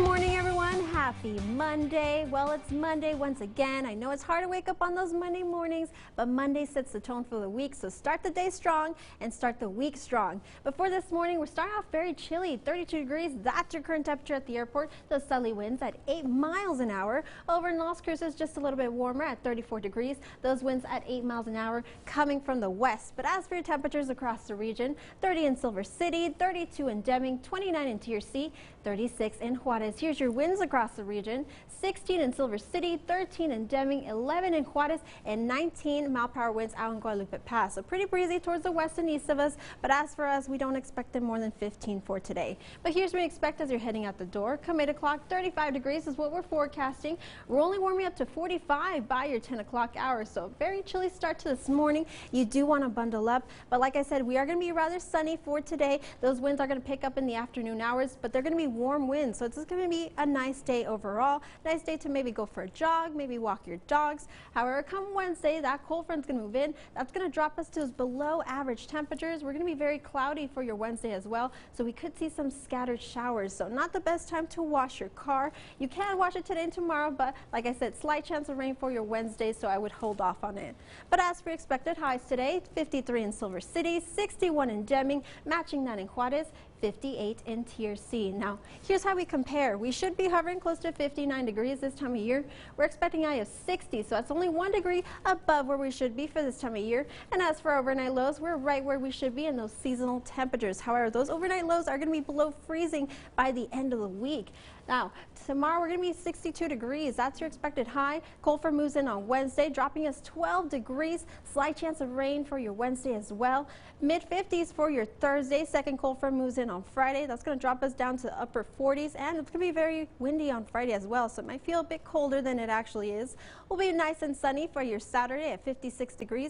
morning, everyone. Happy Monday. Well, it's Monday once again. I know it's hard to wake up on those Monday mornings, but Monday sets the tone for the week. So start the day strong and start the week strong. Before this morning, we're starting off very chilly, 32 degrees. That's your current temperature at the airport. Those southerly winds at 8 miles an hour. Over in Las Cruces, just a little bit warmer at 34 degrees. Those winds at 8 miles an hour coming from the west. But as for your temperatures across the region, 30 in Silver City, 32 in Deming, 29 in TRC, 36 in Juarez. Here's your winds across the region: 16 in Silver City, 13 in Deming, 11 in Juarez, and 19 mile-per-hour winds out in Guadalupe Pass. So pretty breezy towards the west and east of us, but as for us, we don't expect them more than 15 for today. But here's what we expect as you're heading out the door. Come 8 o'clock, 35 degrees is what we're forecasting. We're only warming up to 45 by your 10 o'clock hour, so very chilly start to this morning. You do want to bundle up, but like I said, we are going to be rather sunny for today. Those winds are going to pick up in the afternoon hours, but they're going to be warm winds, so it's going to be a nice day overall. Nice day to maybe go for a jog, maybe walk your dogs. However, come Wednesday, that cold front's going to move in. That's going to drop us to those below average temperatures. We're going to be very cloudy for your Wednesday as well, so we could see some scattered showers. So not the best time to wash your car. You can wash it today and tomorrow, but like I said, slight chance of rain for your Wednesday, so I would hold off on it. But as for expected highs today, 53 in Silver City, 61 in Deming, matching that in Juarez, 58 in TRC. Now, here's how we compare. We should be hovering close to 59 degrees this time of year. We're expecting a high of 60, so that's only 1 degree above where we should be for this time of year. And as for overnight lows, we're right where we should be in those seasonal temperatures. However, those overnight lows are going to be below freezing by the end of the week. Now, tomorrow we're going to be 62 degrees. That's your expected high. Cold front moves in on Wednesday, dropping us 12 degrees. Slight chance of rain for your Wednesday as well. Mid-50s for your Thursday. Second cold front moves in on Friday. That's going to drop us down to the upper 40s, and it's going to be very windy on Friday as well, so it might feel a bit colder than it actually is. Will be nice and sunny for your Saturday at 56 degrees.